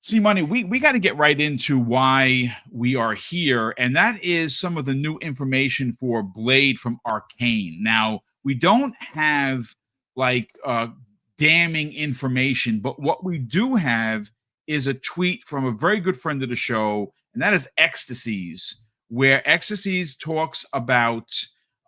See, Money, we got to get right into why we are here, and that is some of the new information for Blade from Arkane. Now, we don't have like damning information, but what we do have is a tweet from a very good friend of the show, and that is Ecstasies, where Ecstasies talks about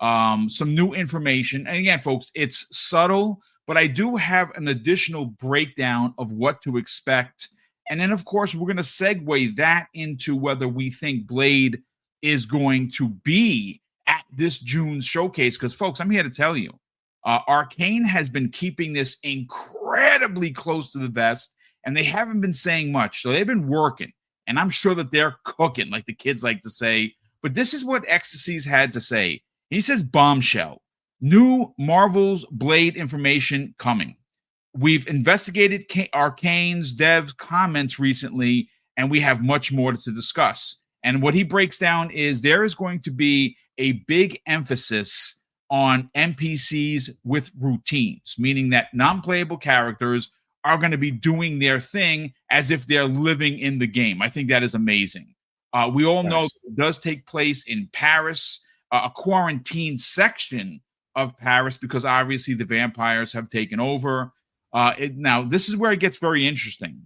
some new information. And again, folks, it's subtle, but I do have an additional breakdown of what to expect. And then, of course, we're going to segue that into whether we think Blade is going to be at this June's showcase. Because, folks, I'm here to tell you, Arkane has been keeping this incredibly close to the vest, and they haven't been saying much. So they've been working, and I'm sure that they're cooking, like the kids like to say. But this is what Ecstasies had to say. He says, bombshell, new Marvel's Blade information coming. We've investigated Arkane's devs' comments recently, and we have much more to discuss. And what he breaks down is there is going to be a big emphasis on NPCs with routines, meaning that non-playable characters are going to be doing their thing as if they're living in the game. I think that is amazing. We all know it does take place in Paris, a quarantine section of Paris, because obviously the vampires have taken over. Now, this is where it gets very interesting.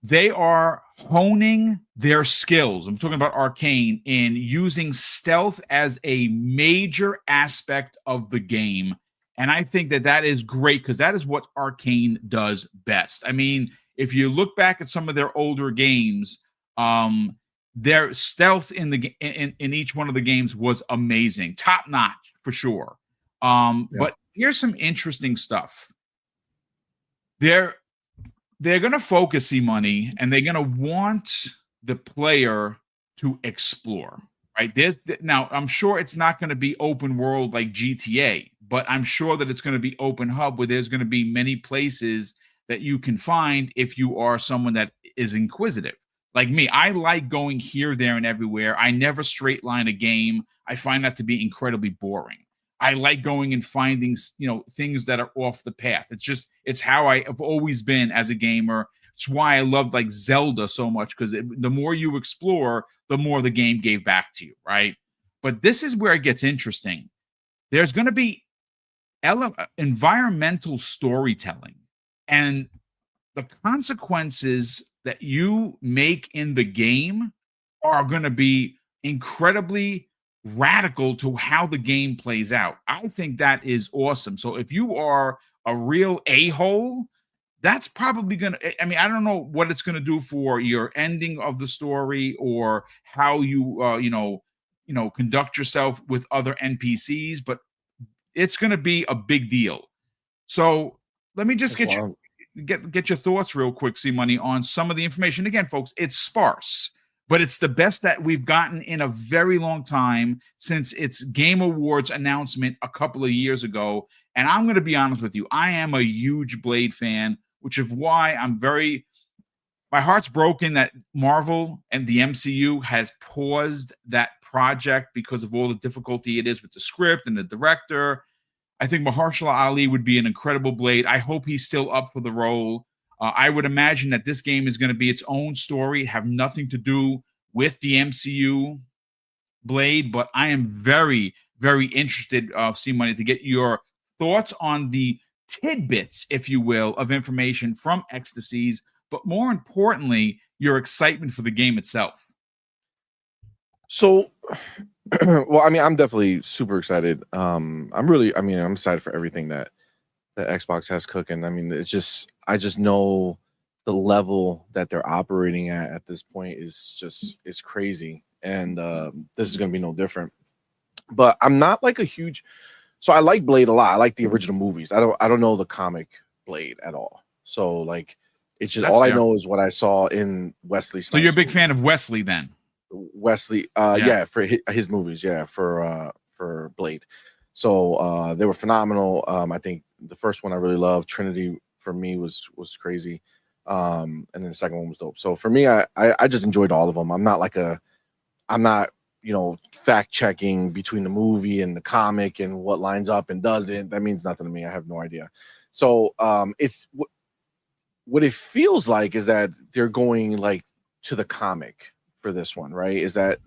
They are honing their skills. I'm talking about Arkane in using stealth as a major aspect of the game. And I think that that is great because that is what Arkane does best. I mean, if you look back at some of their older games, their stealth in each one of the games was amazing, top notch for sure. But here's some interesting stuff. They're going to focus money, and they're going to want the player to explore, right? Now, I'm sure it's not going to be open world like GTA, but I'm sure that it's going to be open hub where there's going to be many places that you can find if you are someone that is inquisitive. Like me, I like going here, there, and everywhere. I never straight line a game. I find that to be incredibly boring. I like going and finding, things that are off the path. It's how I have always been as a gamer. It's why I love like Zelda so much, because the more you explore, the more the game gave back to you, right? But this is where it gets interesting. There's going to be environmental storytelling, and the consequences that you make in the game are going to be incredibly radical to how the game plays out. I think that is awesome. So if you are a real a-hole, that's probably going to, I don't know what it's going to do for your ending of the story or how you, conduct yourself with other NPCs, but it's going to be a big deal. So let me just get your thoughts real quick, C-Money, on some of the information. Again, folks, it's sparse, but it's the best that we've gotten in a very long time since its Game Awards announcement a couple of years ago. And I'm going to be honest with you, I am a huge Blade fan, which is why my heart's broken that Marvel and the MCU has paused that project because of all the difficulty it is with the script and the director. I think Mahershala Ali would be an incredible Blade. I hope he's still up for the role. I would imagine that this game is going to be its own story, have nothing to do with the MCU Blade, but I am very, very interested, C-Money, to get your thoughts on the tidbits, if you will, of information from Ecstasies, but more importantly, your excitement for the game itself. So, well, I'm definitely super excited. I'm excited for everything that Xbox has cooking. I just know the level that they're operating at this point is crazy, and this is going to be no different. But I'm not like a huge, so I like Blade a lot. I like the original movies. I don't know the comic Blade at all. So like, it's just all I know is what I saw in Wesley Snipes. So you're a big fan of Wesley then? Wesley, for his movies, for Blade. So they were phenomenal. I think the first one I really loved, Trinity, for me was crazy. And then the second one was dope. So for me, I just enjoyed all of them. I'm not fact checking between the movie and the comic and what lines up and doesn't. That means nothing to me. I have no idea. So it's what it feels like is that they're going like to the comic for this one, right? Is that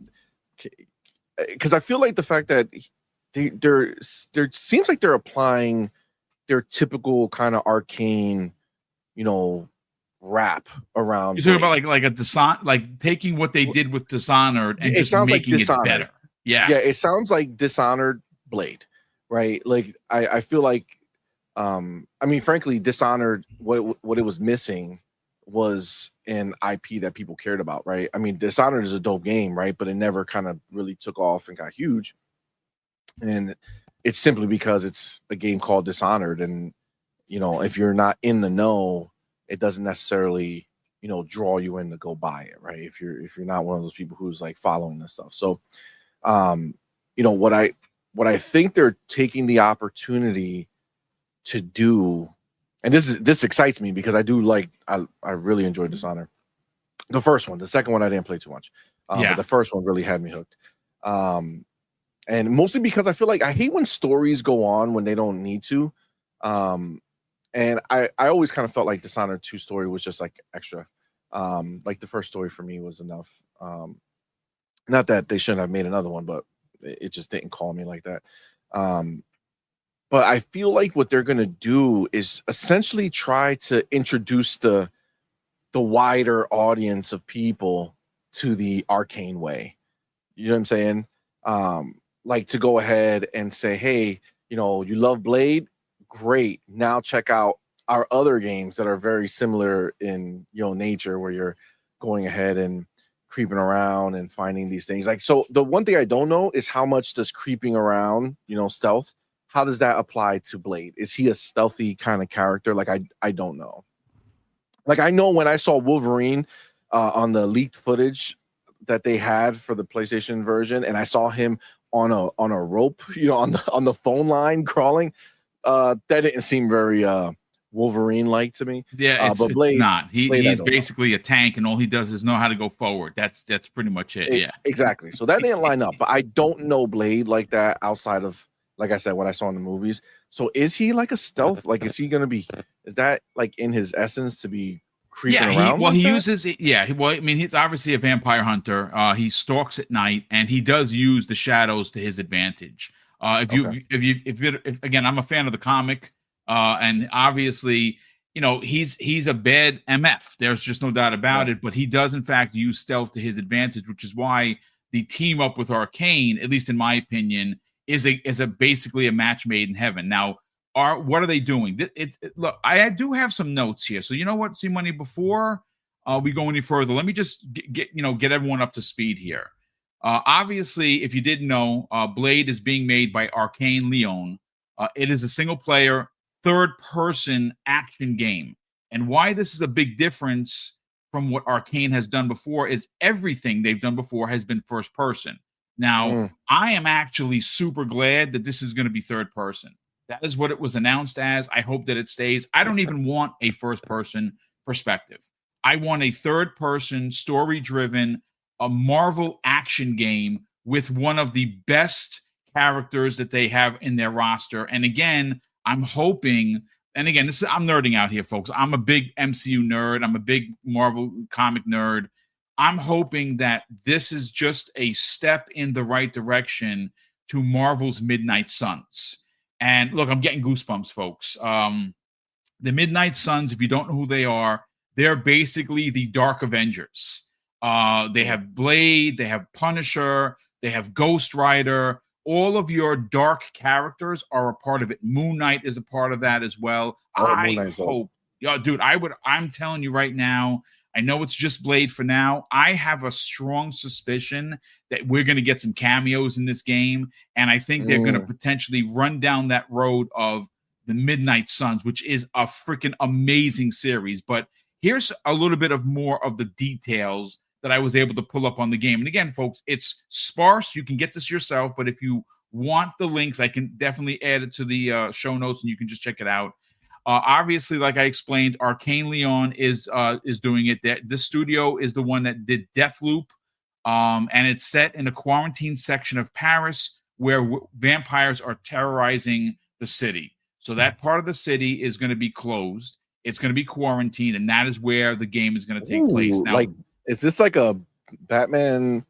because I feel like the fact that there seems like they're applying their typical kind of Arcane, you know, rap around. You're talking about like a Dishonored, like taking what they did with Dishonored and It just sounds like making it Dishonored. better. Yeah. Yeah, it sounds like Dishonored Blade, right? Like I feel like I mean, frankly, Dishonored, what it was missing was an IP that people cared about, right? I mean, Dishonored is a dope game, right? But it never kind of really took off and got huge. And it's simply because it's a game called Dishonored. And, you know, if you're not in the know, it doesn't necessarily, you know, draw you in to go buy it, right? If you're not one of those people who's like following this stuff. So you know, what I think they're taking the opportunity to do, and this excites me because I do like I really enjoyed Dishonored. The first one, the second one I didn't play too much. But the first one really had me hooked. And mostly because I feel like I hate when stories go on when they don't need to. And I always kind of felt like Dishonored 2 story was just like extra. Like the first story for me was enough. Not that they shouldn't have made another one, but it just didn't call me like that. But I feel like what they're gonna do is essentially try to introduce the wider audience of people to the Arcane way. You know what I'm saying? Like to go ahead and say, hey, you know, you love Blade, great. Now check out our other games that are very similar in, you know, nature, where you're going ahead and creeping around and finding these things. Like, so the one thing I don't know is how much does creeping around, you know, stealth, how does that apply to Blade? Is he a stealthy kind of character? Like, I don't know. Like, I know when I saw Wolverine on the leaked footage that they had for the PlayStation version, and I saw him on a rope, you know, on the phone line crawling, that didn't seem very Wolverine like to me. Yeah, But Blade, it's not. He's know. basically a tank, and all he does is know how to go forward. That's pretty much it. Yeah, Exactly. So that didn't line up. But I don't know Blade like that outside of, like I said, what I saw in the movies. So is he like a stealth? Like, is he gonna be? Is that like in his essence to be creeping around? He uses it. Yeah, well, I mean, he's obviously a vampire hunter. He stalks at night, and he does use the shadows to his advantage. If again, I'm a fan of the comic, and obviously, you know, he's a bad MF. There's just no doubt about it. But he does, in fact, use stealth to his advantage, which is why the team up with Arkane, at least in my opinion, is a basically a match made in heaven. Now, what are they doing? Look, I do have some notes here. So you know what, C Money, before we go any further, let me just get everyone up to speed here. Obviously, if you didn't know, Blade is being made by Arkane Lyon. It is a single player, third person action game. And why this is a big difference from what Arkane has done before is everything they've done before has been first person. Now, I am actually super glad that this is going to be third person. That is what it was announced as. I hope that it stays. I don't even want a first person perspective. I want a third person, story driven, a Marvel action game with one of the best characters that they have in their roster. And again, I'm hoping, and again, I'm nerding out here, folks. I'm a big MCU nerd. I'm a big Marvel comic nerd. I'm hoping that this is just a step in the right direction to Marvel's Midnight Suns. And look, I'm getting goosebumps, folks. The Midnight Suns, if you don't know who they are, they're basically the Dark Avengers. They have Blade, they have Punisher, they have Ghost Rider. All of your dark characters are a part of it. Moon Knight is a part of that as well. I hope, dude, I'm telling you right now, I know it's just Blade for now. I have a strong suspicion that we're going to get some cameos in this game. And I think they're going to potentially run down that road of the Midnight Suns, which is a freaking amazing series. But here's a little bit of more of the details that I was able to pull up on the game. And again, folks, it's sparse. You can get this yourself. But if you want the links, I can definitely add it to the show notes and you can just check it out. Obviously, like I explained, Arkane Lyon is doing it. This studio is the one that did Deathloop, and it's set in a quarantine section of Paris where vampires are terrorizing the city. So that part of the city is going to be closed. It's going to be quarantined, and that is where the game is going to take place. Now, like, is this like a Batman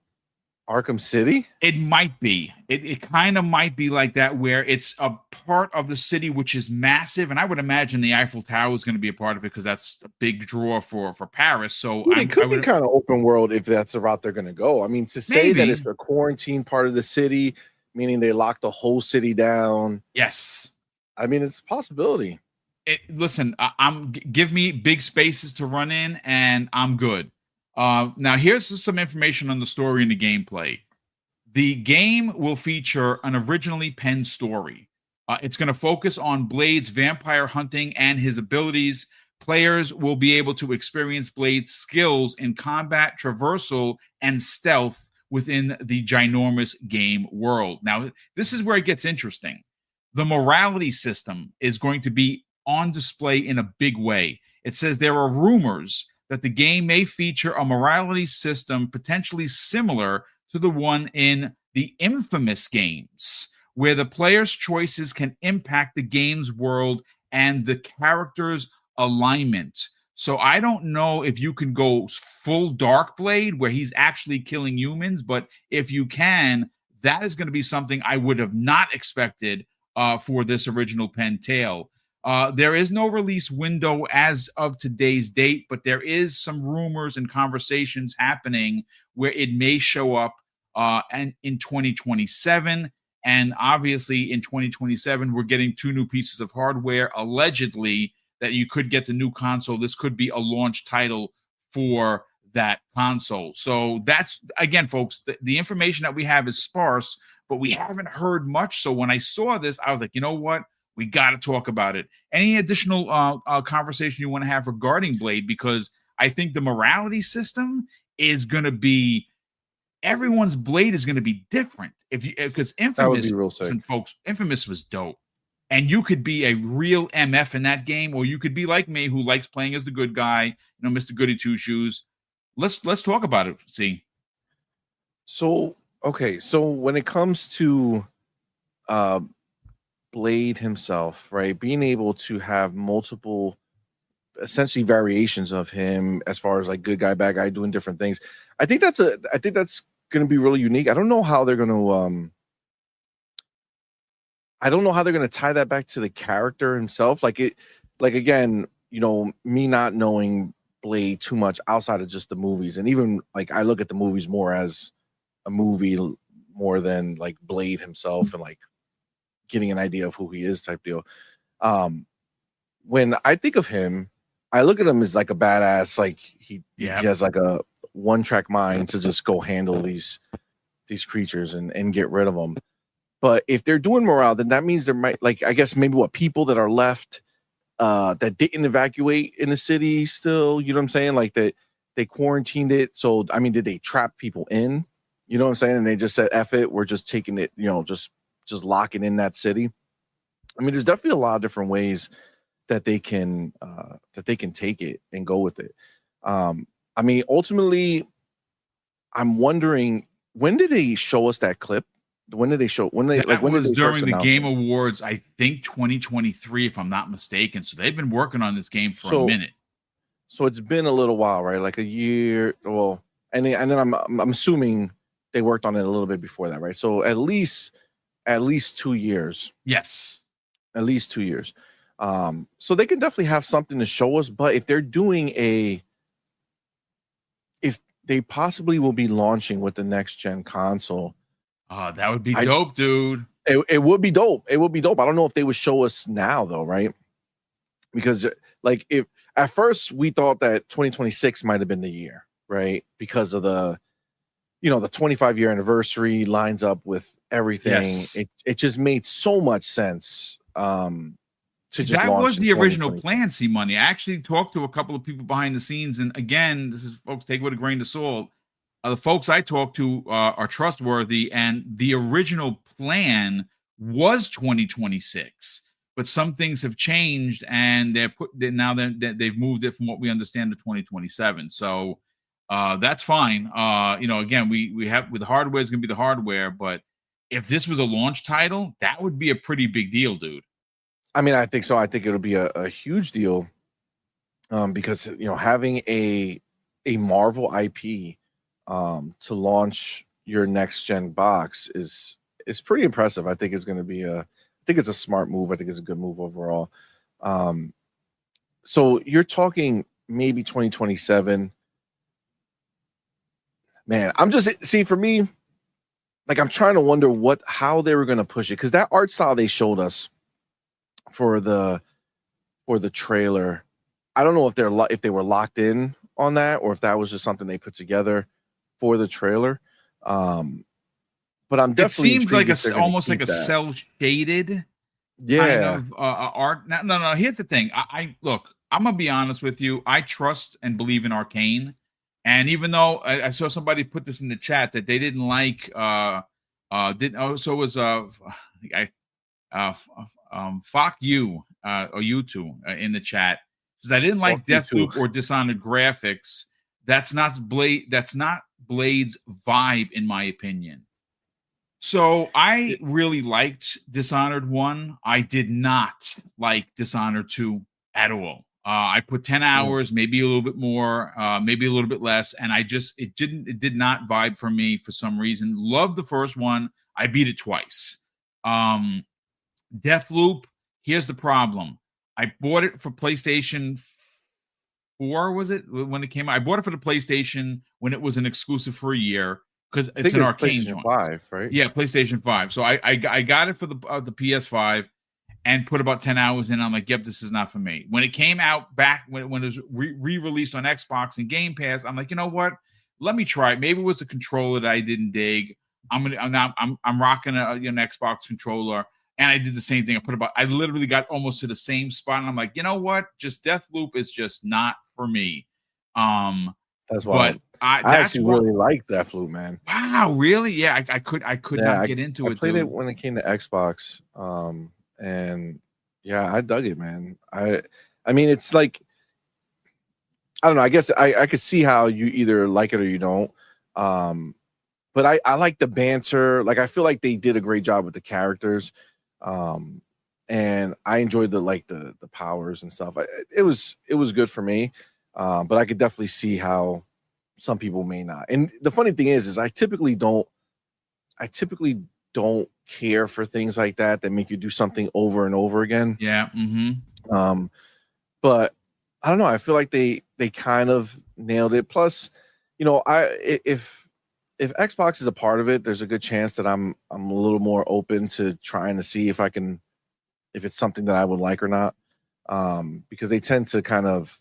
Arkham City? it might be. It kind of might be like that, where it's a part of the city which is massive, and I would imagine the Eiffel Tower is going to be a part of it because that's a big draw for Paris. So It could be kind of open world if that's the route they're going to go. I mean, to say that it's a quarantine part of the city, meaning they lock the whole city down. Yes. I mean, it's a possibility. Listen, give me big spaces to run in, and I'm good. Now, here's some information on the story and the gameplay. The game will feature an originally penned story. It's going to focus on Blade's vampire hunting and his abilities. Players will be able to experience Blade's skills in combat, traversal, and stealth within the ginormous game world. Now, this is where it gets interesting. The morality system is going to be on display in a big way. It says there are rumors that the game may feature a morality system potentially similar to the one in the Infamous games, where the player's choices can impact the game's world and the character's alignment. So I don't know if you can go full Darkblade, where he's actually killing humans, but if you can, that is going to be something I would have not expected for this original pen tale. There is no release window as of today's date, but there is some rumors and conversations happening where it may show up and in 2027. And obviously in 2027, we're getting 2 new pieces of hardware, allegedly, that you could get the new console. This could be a launch title for that console. So that's, again, folks, the information that we have is sparse, but we haven't heard much. So when I saw this, I was like, you know what? We got to talk about it. Any additional conversation you want to have regarding Blade? Because I think the morality system is going to be, everyone's Blade is going to be different. Because Infamous, listen, folks, Infamous was dope. And you could be a real MF in that game, or you could be like me, who likes playing as the good guy, Mr. Goody Two Shoes. Let's talk about it. See. So, okay. So when it comes to Blade himself, right, being able to have multiple essentially variations of him as far as like good guy, bad guy, doing different things, I think that's going to be really unique. I don't know how they're going to tie that back to the character himself. Like again, me not knowing Blade too much outside of just the movies, and even like I look at the movies more as a movie more than like Blade himself, and like getting an idea of who he is type deal. When I think of him, I look at him as like a badass, like he has like a one-track mind to just go handle these creatures and get rid of them. But if they're doing morale, then that means there might, like, I guess maybe people that are left that didn't evacuate in the city still, you know what I'm saying? Like that they quarantined it. So, I mean, did they trap people in? You know what I'm saying? And they just said, F it, we're just taking it, just locking in that city. I mean, there's definitely a lot of different ways that they can take it and go with it. I mean, ultimately, I'm wondering, when did they show us that clip? When did they show? When did they during the Game Awards? I think 2023, if I'm not mistaken. So they've been working on this game for a minute. So it's been a little while, right? Like a year. Well, and then I'm assuming they worked on it a little bit before that, right? So at least 2 years. Yes, at least 2 years. So they can definitely have something to show us. But if they're doing if they possibly will be launching with the next gen console. That would be dope, dude. It would be dope. It would be dope. I don't know if they would show us now though, right? Because like if at first we thought that 2026 might have been the year, right? Because of the 25-year anniversary lines up with everything. Yes. It just made so much sense. To just that was the original plan, C Money. I actually talked to a couple of people behind the scenes, and again, this is, folks, take it with a grain of salt. The folks I talked to are trustworthy, and the original plan was 2026, but some things have changed, and they've moved it from what we understand to 2027. So that's fine. Again, we have, with the hardware is going to be the hardware, but if this was a launch title, that would be a pretty big deal, dude. I mean, I think so. I think it'll be a huge deal. because having a Marvel IP to launch your next gen box is pretty impressive. I think it's going to be I think it's a smart move. I think it's a good move overall. So you're talking maybe 2027. Man, I'm just see for me, like I'm trying to wonder how they were going to push it, because that art style they showed us for the trailer, I don't know if they were locked in on that or if that was just something they put together for the trailer. But I'm definitely it seems like almost like a that. cell shaded kind of art. No. Here's the thing. I look. I'm gonna be honest with you. I trust and believe in Arkane, and even though I saw somebody put this in the chat that they didn't like, so it was fuck you or you two in the chat says I didn't like Deathloop or Dishonored graphics. That's not Blade's vibe, in my opinion. So I really liked Dishonored 1. I did not like Dishonored 2 at all. I put 10 hours, maybe a little bit more, maybe a little bit less, and it did not vibe for me for some reason. Loved the first one. I beat it twice. Deathloop, here's the problem. I bought it for PlayStation 4, was it, when it came out? I bought it for the PlayStation when it was an exclusive for a year, because it's an Arkane PlayStation 5, right? Yeah, PlayStation 5. So I got it for the PS5 and put about 10 hours in. I'm like, yep, this is not for me. When it came out back, when it was re-released on Xbox and Game Pass, I'm like, you know what? Let me try it. Maybe it was the controller that I didn't dig. I'm rocking an Xbox controller. And I did the same thing. I literally got almost to the same spot. And I'm like, you know what? Just Deathloop is just not for me. That's why I actually really like Deathloop, man. Wow, really? Yeah, I could not get into it. I played it when it came to Xbox. And yeah, I dug it, man. I mean, it's like, I don't know. I guess I could see how you either like it or you don't. But I like the banter. Like, I feel like they did a great job with the characters. And I enjoyed the powers and stuff. It was good for me. But I could definitely see how some people may not. And the funny thing is I typically don't care for things like that make you do something over and over again. Yeah. But I don't know. I feel like they kind of nailed it. Plus, if Xbox is a part of it, there's a good chance that I'm a little more open to trying to see if it's something that I would like or not. Because they tend to kind of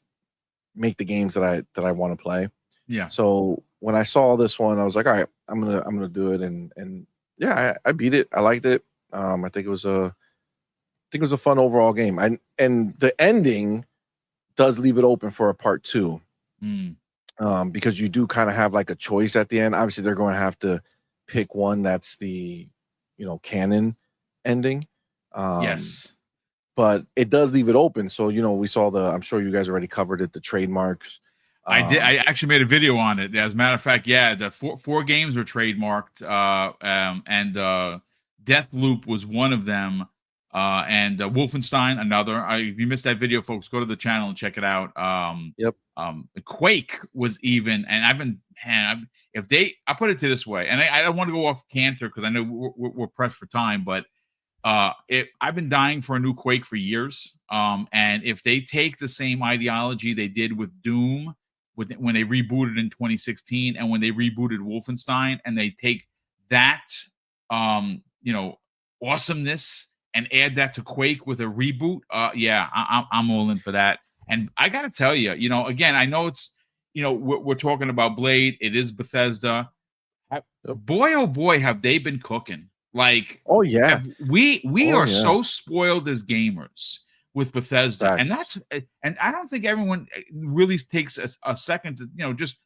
make the games that I want to play. Yeah. So when I saw this one, I was like, all right, I'm gonna do it, and yeah, I beat it. I liked it. I think it was a fun overall game. And the ending does leave it open for a part 2. Because you do kind of have like a choice at the end. Obviously, they're going to have to pick one that's the canon ending. Yes. But it does leave it open. So, we saw I'm sure you guys already covered it, the trademarks. I did. I actually made a video on it. As a matter of fact, yeah, the four games were trademarked, and Deathloop was one of them, and Wolfenstein another. If you missed that video, folks, go to the channel and check it out. Yep. Quake was even, and I put it to this way, and I don't want to go off canter because I know we're pressed for time, but I've been dying for a new Quake for years. And if they take the same ideology they did with Doom, when they rebooted in 2016, and when they rebooted Wolfenstein, and they take that awesomeness and add that to Quake with a reboot, yeah, I'm all in for that. And I gotta tell you, again, I know it's we're talking about Blade. It is Bethesda. Boy, oh boy, have they been cooking. Like, oh yeah, we are so spoiled as gamers with Bethesda. And I don't think everyone really takes a second to just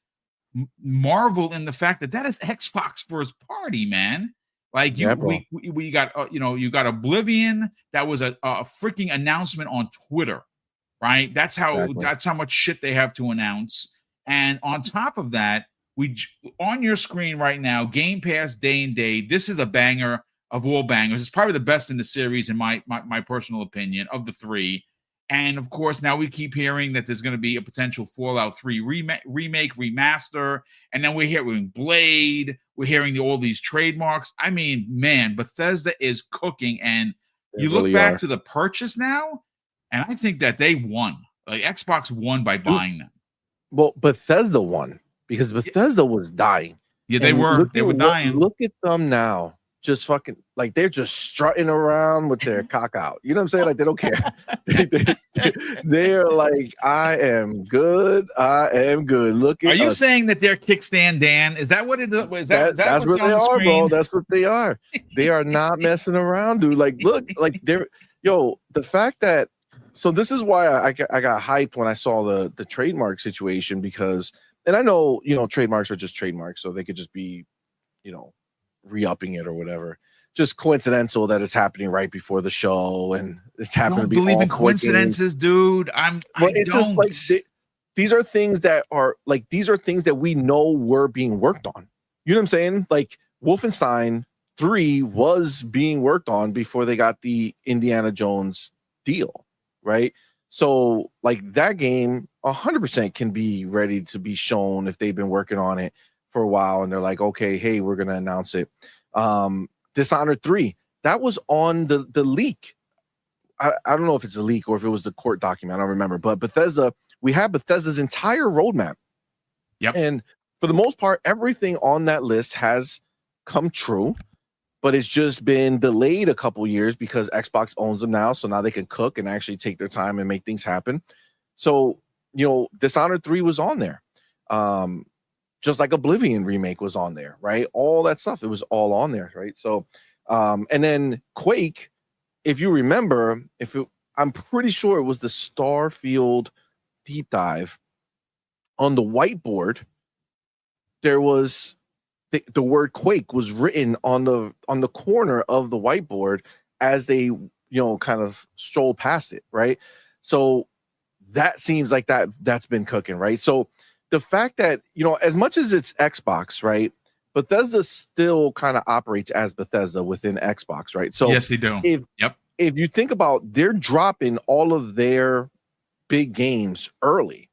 marvel in the fact that is Xbox first party, man. Like, we got you got Oblivion. That was a freaking announcement on Twitter, right? That's how much shit they have to announce. And on top of that, on your screen right now, Game Pass Day and Date. This is a banger of all bangers. It's probably the best in the series, in my personal opinion, of the 3. And of course, now we keep hearing that there's going to be a potential Fallout 3 remake, remaster. And then we're hearing Blade. We're hearing all these trademarks. I mean, man, Bethesda is cooking. And you look back to the purchase now, and I think that they won. Like Xbox won by buying them. Well, Bethesda won because Bethesda was dying. Yeah, they were. They were dying. Look at them now. Just fucking like they're just strutting around with their cock out. You know what I'm saying? Like they don't care. They're like, I am good. I am good. Look at. Are you saying that they're kickstand Dan? Is that what it is? That's what they are, bro. That's what they are. They are not messing around, dude. Like, look, like they're the fact that. So this is why I got hyped when I saw the trademark situation because, and I know trademarks are just trademarks, so they could just be, re-upping it or whatever. Just coincidental that it's happening right before the show and it's happening to be. Believe in coincidences, dude. Just like these are things that we know were being worked on. You know what I'm saying? Like Wolfenstein 3 was being worked on before they got the Indiana Jones deal, right? So like that game 100% can be ready to be shown if they've been working on it for a while and they're like, okay, hey, we're gonna announce it. Dishonored 3, that was on the leak. I don't know if it's a leak or if it was the court document, I don't remember, but Bethesda, we have Bethesda's entire roadmap. Yep. And for the most part, everything on that list has come true, but it's just been delayed a couple years because Xbox owns them now, so now they can cook and actually take their time and make things happen. So, Dishonored 3 was on there. Just like Oblivion remake was on there, right? All that stuff, it was all on there, right? So, and then Quake, if you remember, I'm pretty sure it was the Starfield deep dive on the whiteboard. There was the word Quake was written on the corner of the whiteboard as they, kind of strolled past it, right? So that seems like that's been cooking, right? So the fact that, as much as it's Xbox, right? Bethesda still kind of operates as Bethesda within Xbox, right? So yes, they do. If you think about, they're dropping all of their big games early,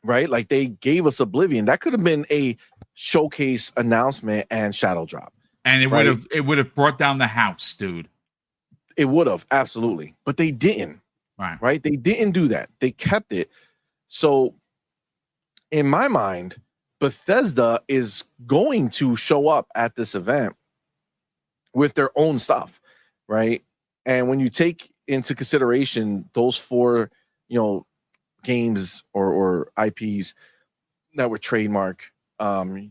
right? Like they gave us Oblivion. That could have been a showcase announcement and shadow drop. And it would have brought down the house, dude. It would have, absolutely. But they didn't. Right? They didn't do that. They kept it. So in my mind, Bethesda is going to show up at this event with their own stuff, right? And when you take into consideration those 4, games or IPs that were trademarked,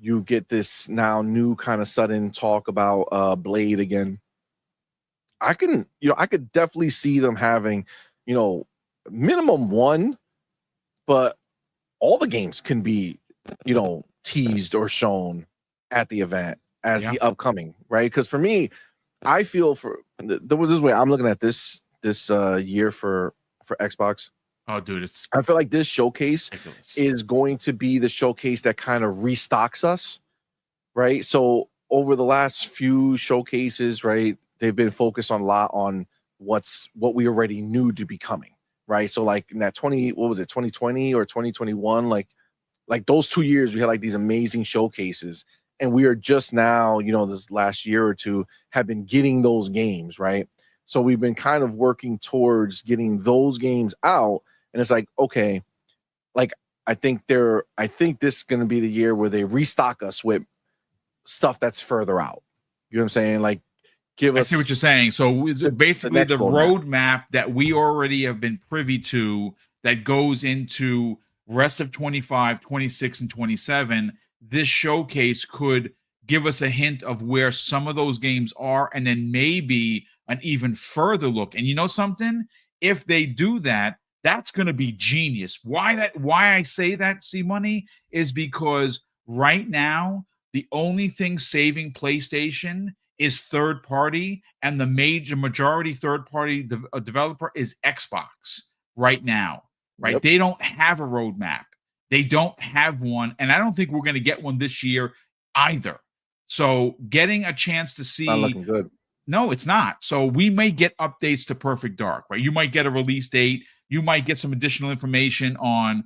you get this now new kind of sudden talk about Blade again. I could definitely see them having, minimum 1, but all the games can be, teased or shown at the event as the upcoming, right? Because for me, I feel there was this way I'm looking at this year for Xbox. Oh, dude, I feel like this showcase is going to be the showcase that kind of restocks us, right? So over the last few showcases, right, they've been focused on a lot on what we already knew to be coming, right? So like in that 2020 or 2021, like those 2 years, we had like these amazing showcases, and we are just now, this last year or two have been getting those games, right? So we've been kind of working towards getting those games out, and it's like, okay, like I think this is going to be the year where they restock us with stuff that's further out. You know what I'm saying? Like, I see what you're saying. So basically, the roadmap that we already have been privy to that goes into rest of 25, 26, and 27, this showcase could give us a hint of where some of those games are, and then maybe an even further look. And you know something? If they do that, that's going to be genius. Why I say that, C-Money, is because right now, the only thing saving PlayStation is third party, and the majority third party developer is Xbox right now, right? Yep. They don't have a roadmap. They don't have one, and I don't think we're going to get one this year either. So getting a chance to see, not looking good. No, it's not. So we may get updates to Perfect Dark, right? You might get a release date. You might get some additional information on,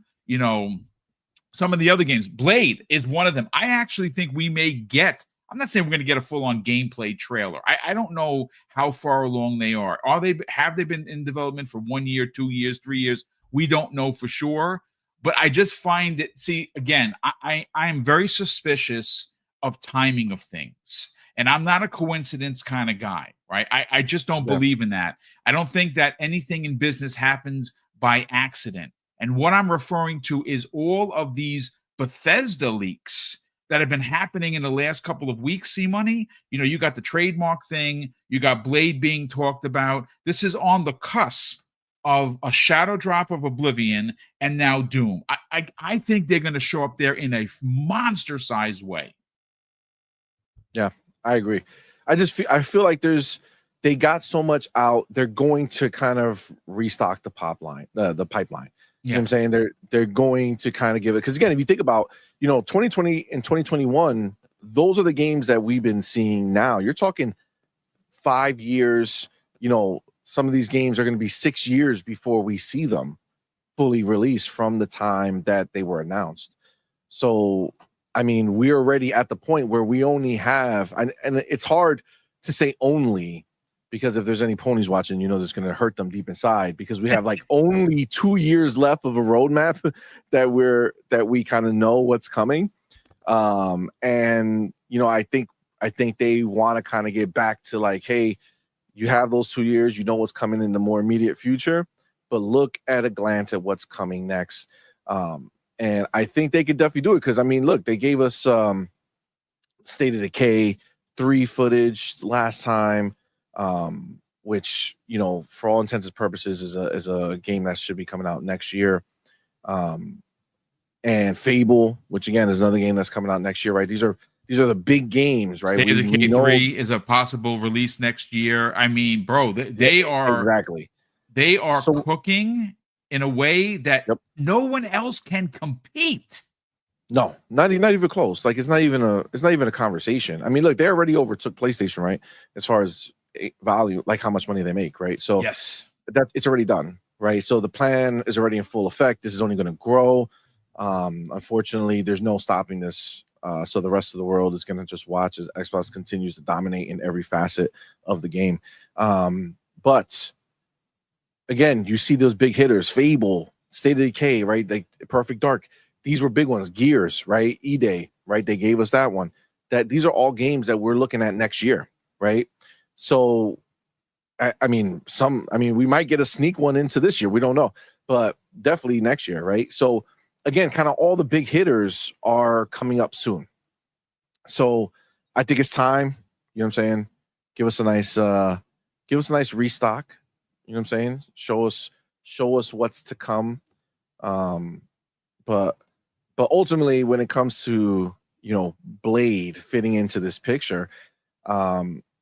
some of the other games. Blade is one of them. I actually think we may get, I'm not saying we're going to get a full-on gameplay trailer. I don't know how far along they are. Have they been in development for 1 year, 2 years, 3 years? We don't know for sure. But I just find it, see, again, I am very suspicious of timing of things. And I'm not a coincidence kind of guy, right? I just don't believe in that. I don't think that anything in business happens by accident. And what I'm referring to is all of these Bethesda leaks that have been happening in the last couple of weeks. See, money, you got the trademark thing, you got Blade being talked about. This is on the cusp of a shadow drop of Oblivion and now Doom. I think they're going to show up there in a monster-sized way. Yeah, I agree. I feel like they got so much out. They're going to kind of restock the pipeline. You know what I'm saying? They're going to kind of give it, because again, if you think about 2020 and 2021, those are the games that we've been seeing now. You're talking 5 years. Some of these games are going to be 6 years before we see them fully released from the time that they were announced. So I mean, we're already at the point where we only have, and it's hard to say only, because if there's any ponies watching, that's going to hurt them deep inside, because we have like only 2 years left of a roadmap that we kind of know what's coming. And I think they want to kind of get back to like, hey, you have those 2 years, what's coming in the more immediate future, but look at a glance at what's coming next. And I think they could definitely do it, because I mean, look, they gave us State of Decay 3 footage last time, which for all intents and purposes is a game that should be coming out next year. And Fable, which again is another game that's coming out next year, right? These are the big games, right? State of Decay 3 is a possible release next year. I mean, bro, they are exactly. They are cooking in a way that no one else can compete. No, not even close. Like it's not even a conversation. I mean, look, they already overtook PlayStation, right? As far as value, like how much money they make, right? So yes, it's already done, right? So the plan is already in full effect. This is only going to grow. Unfortunately, there's no stopping this. So the rest of the world is going to just watch as Xbox continues to dominate in every facet of the game. But again, you see those big hitters, Fable, State of Decay, right? Like Perfect Dark. These were big ones. Gears, right? E-Day, right? They gave us that one. These are all games that we're looking at next year, right? So, I mean, we might get a sneak one into this year. We don't know, but definitely next year, right? So, again, kind of all the big hitters are coming up soon. So, I think it's time. You know what I'm saying? Give us a nice restock. You know what I'm saying? Show us what's to come. But ultimately, when it comes to Blade fitting into this picture,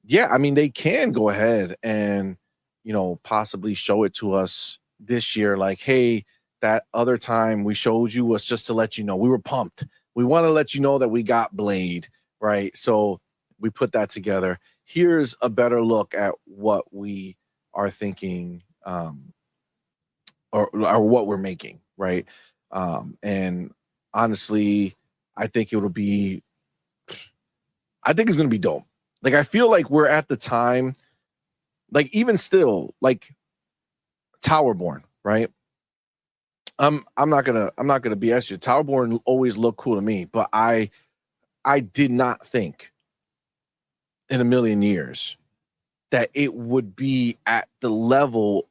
yeah, I mean, they can go ahead and possibly show it to us this year. Like, hey, that other time we showed you was just to let you know we were pumped. We want to let you know that we got Blade, right? So we put that together. Here's a better look at what we are thinking, or what we're making, right? And honestly, I think it's going to be dope. Like, I feel like we're at the time, like even still, like Towerborn, right? I'm not gonna BS you. Towerborn always looked cool to me, but I did not think in a million years that it would be at the level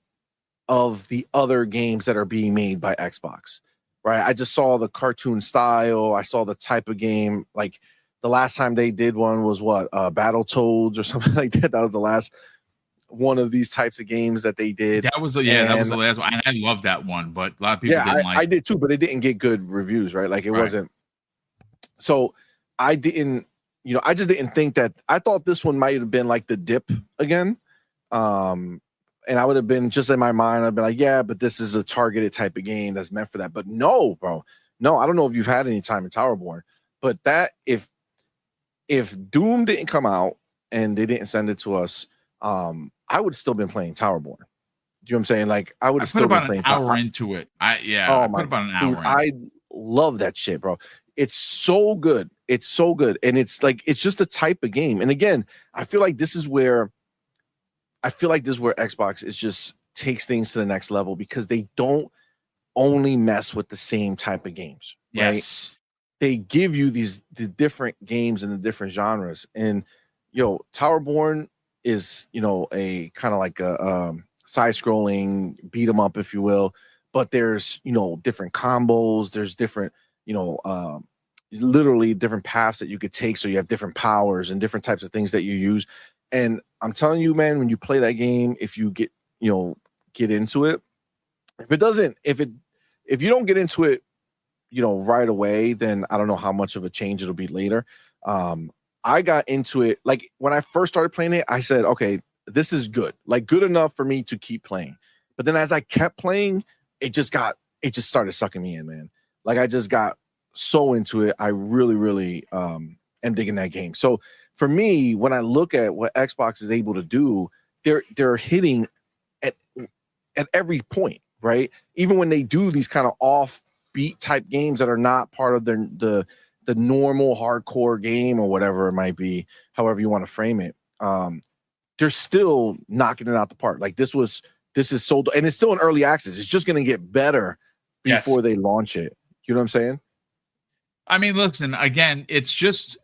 of the other games that are being made by Xbox, right? I just saw the cartoon style. I saw the type of game. Like the last time they did one was Battletoads or something like that. That was the last one of these types of games that they did. That was the last one. I love that one, but a lot of people didn't like it. I did too, but it didn't get good reviews, right? Like it wasn't. So I didn't, I just didn't think that. I thought this one might have been like the dip again. And I would have been just in my mind, I'd be like, yeah, but this is a targeted type of game that's meant for that. But no, bro. No, I don't know if you've had any time in Towerborn, but that if Doom didn't come out and they didn't send it to us, I would still been playing Towerborn. You know what I'm saying? Like I would I have put still been about an playing hour into it. I Oh put my about an dude, hour in. I love that shit, bro. It's so good. It's so good. And it's like it's just a type of game. And again, I feel like this is where Xbox is just takes things to the next level because they don't only mess with the same type of games, right? Yes. They give you the different games and the different genres. And Towerborn is, a kind of like a side-scrolling beat 'em up, if you will. But there's, different combos. There's different, literally different paths that you could take. So you have different powers and different types of things that you use. And I'm telling you, man, when you play that game, if you get into it, if you don't get into it, right away, then I don't know how much of a change it'll be later. I got into it like when I first started playing it, I said, okay, this is good, like good enough for me to keep playing. But then as I kept playing, it just started sucking me in, man. Like I just got so into it. I really, really am digging that game. So for me, when I look at what Xbox is able to do, they're hitting at every point, right? Even when they do these kind of offbeat type games that are not part of the normal hardcore game or whatever it might be, however you want to frame it, they're still knocking it out the park. Like this is sold, and it's still in early access. It's just going to get better before they launch it. You know what I'm saying? I mean, listen, again, it's just,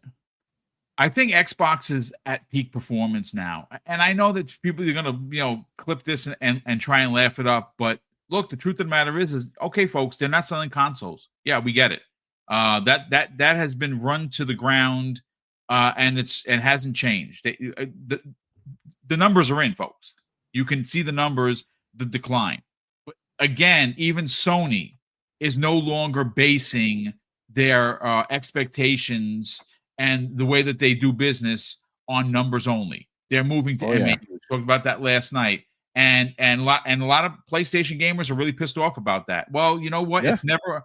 I think Xbox is at peak performance now. And I know that people are going to, clip this and try and laugh it up. But look, the truth of the matter is okay, folks, they're not selling consoles. Yeah, we get it. That has been run to the ground, and it hasn't changed. The numbers are in, folks. You can see the numbers, the decline. But again, even Sony is no longer basing their expectations and the way that they do business on numbers only. They're moving to MAU. We talked about that last night. And a lot of PlayStation gamers are really pissed off about that. Well, you know what? Yeah. It's never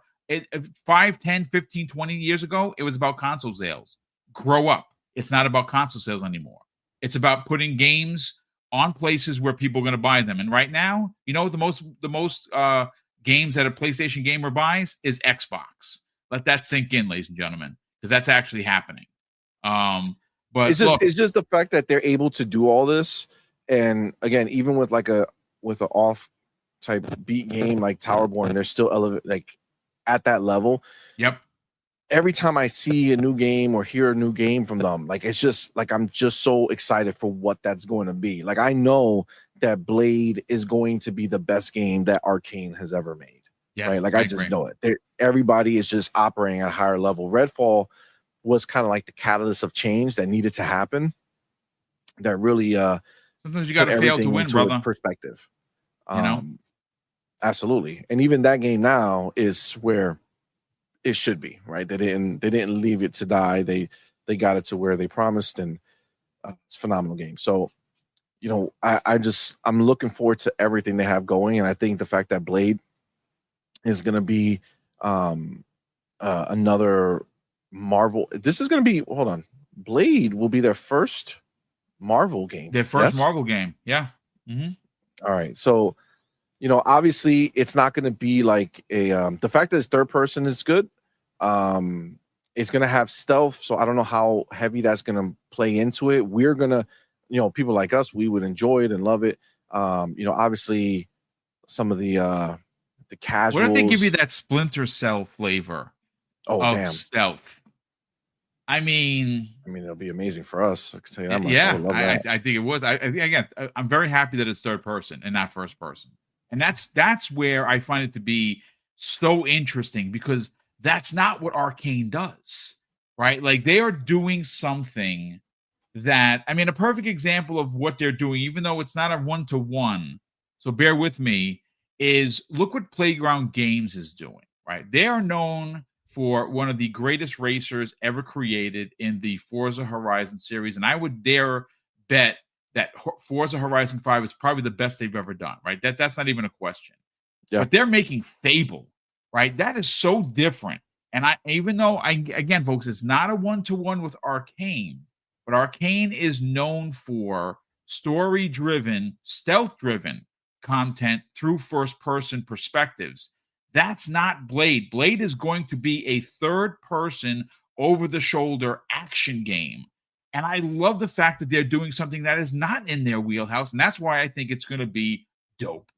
5, 10, 15, 20 years ago, it was about console sales. Grow up. It's not about console sales anymore. It's about putting games on places where people are going to buy them. And right now, the most games that a PlayStation gamer buys is Xbox. Let that sink in, ladies and gentlemen, because that's actually happening. But it's just the fact that they're able to do all this, and again, even with an off type beat game like Towerborn, they're still at that level. Yep. Every time I see a new game or hear a new game from them, like it's just like I'm just so excited for what that's going to be. Like I know that Blade is going to be the best game that Arkane has ever made. Yeah, right? Like I just know it. Everybody is just operating at a higher level. Redfall was kind of like the catalyst of change that needed to happen. That really sometimes you got to fail to win, brother. Perspective. Absolutely. And even that game now is where it should be, right? They didn't leave it to die. They got it to where they promised, and it's a phenomenal game. So, I'm looking forward to everything they have going, and I think the fact that Blade is going to be another Marvel. This is going to be. Hold on, Blade will be their first Marvel game. Their first Marvel game, yeah. Mm-hmm. All right, so obviously it's not going to be like a. The fact that it's third person is good. It's going to have stealth, so I don't know how heavy that's going to play into it. We're going to, people like us, we would enjoy it and love it. Obviously some of the casuals. What if they give you that Splinter Cell flavor of stealth? I mean, it'll be amazing for us. I can tell you that much. Yeah, I think it was. I'm very happy that it's third person and not first person. And that's where I find it to be so interesting, because that's not what Arkane does, right? Like they are doing something that, a perfect example of what they're doing, even though it's not a 1-to-1, so bear with me, is look what Playground Games is doing, right? They are known for one of the greatest racers ever created in the Forza Horizon series, and I would dare bet that Forza Horizon 5 is probably the best they've ever done, right? That's not even a question. Yeah. But they're making Fable, right? That is so different. And even though again, folks, it's not a 1-to-1 with Arkane, but Arkane is known for story-driven, stealth-driven content through first-person perspectives. That's not Blade. Blade is going to be a third-person, over-the-shoulder action game. And I love the fact that they're doing something that is not in their wheelhouse, and that's why I think it's going to be dope.